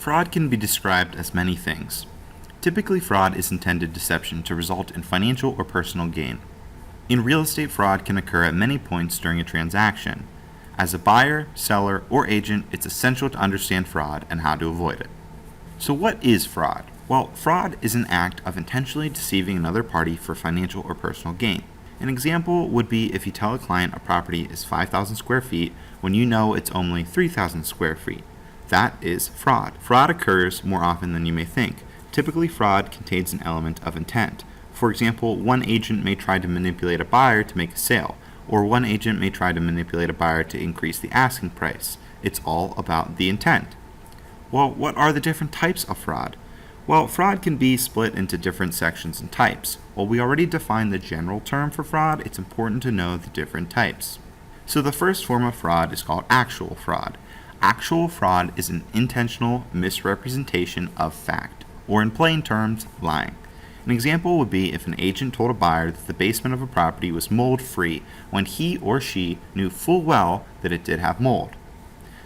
Fraud can be described as many things. Typically, fraud is intended deception to result in financial or personal gain. In real estate, fraud can occur at many points during a transaction. As a buyer, seller, or agent, it's essential to understand fraud and how to avoid it. So what is fraud? Well, fraud is an act of intentionally deceiving another party for financial or personal gain. An example would be if you tell a client a property is 5,000 square feet when you know it's only 3,000 square feet. That is fraud. Fraud occurs more often than you may think. Typically, fraud contains an element of intent. For example, one agent may try to manipulate a buyer to make a sale, or one agent may try to manipulate a buyer to increase the asking price. It's all about the intent. Well, what are the different types of fraud? Well, fraud can be split into different sections and types. While we already defined the general term for fraud, it's important to know the different types. So the first form of fraud is called actual fraud. Actual fraud is an intentional misrepresentation of fact, or in plain terms, lying. An example would be if an agent told a buyer that the basement of a property was mold-free when he or she knew full well that it did have mold.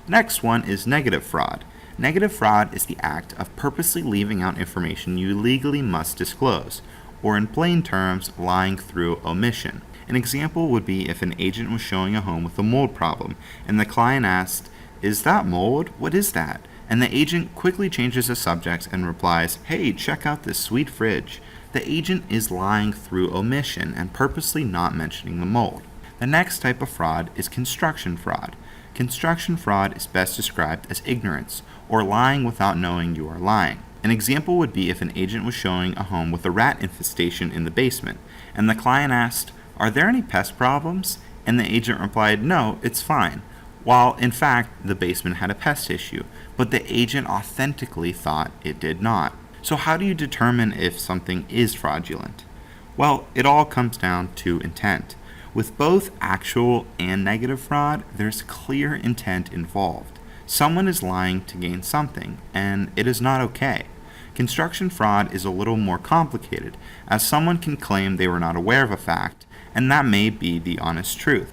Next one is negative fraud. Negative fraud is the act of purposely leaving out information you legally must disclose, or in plain terms, lying through omission. An example would be if an agent was showing a home with a mold problem, and the client asked, "Is that mold? What is that?" And the agent quickly changes the subject and replies, "Hey, check out this sweet fridge." The agent is lying through omission and purposely not mentioning the mold. The next type of fraud is construction fraud. Construction fraud is best described as ignorance, or lying without knowing you are lying. An example would be if an agent was showing a home with a rat infestation in the basement, and the client asked, "Are there any pest problems?" And the agent replied, "No, it's fine," while in fact the basement had a pest issue, but the agent authentically thought it did not. So how do you determine if something is fraudulent? Well, it all comes down to intent. With both actual and negative fraud, there's clear intent involved. Someone is lying to gain something, and it is not okay. Construction fraud is a little more complicated, as someone can claim they were not aware of a fact, and that may be the honest truth.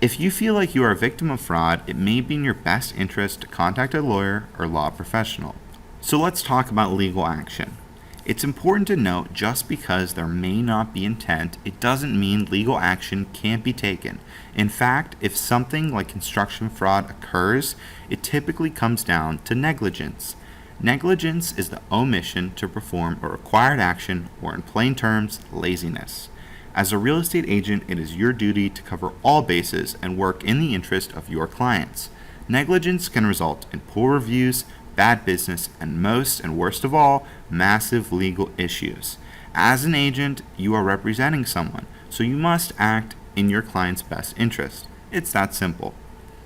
If you feel like you are a victim of fraud, it may be in your best interest to contact a lawyer or law professional. So let's talk about legal action. It's important to note just because there may not be intent, it doesn't mean legal action can't be taken. In fact, if something like construction fraud occurs, it typically comes down to negligence. Negligence is the omission to perform a required action, or in plain terms, laziness. As a real estate agent, it is your duty to cover all bases and work in the interest of your clients. Negligence can result in poor reviews, bad business, and most and worst of all, massive legal issues. As an agent, you are representing someone, so you must act in your client's best interest. It's that simple.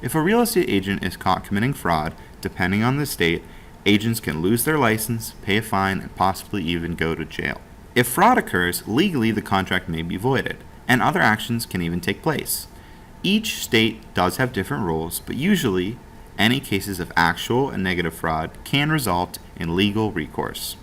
If a real estate agent is caught committing fraud, depending on the state, agents can lose their license, pay a fine, and possibly even go to jail. If fraud occurs, legally the contract may be voided, and other actions can even take place. Each state does have different rules, but usually, any cases of actual and negative fraud can result in legal recourse.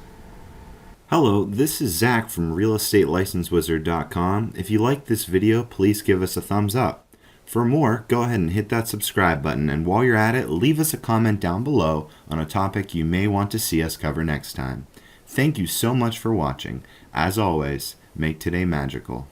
Hello, this is Zach from realestatelicensewizard.com. If you like this video, please give us a thumbs up. For more, go ahead and hit that subscribe button, and while you're at it, leave us a comment down below on a topic you may want to see us cover next time. Thank you so much for watching. As always, make today magical.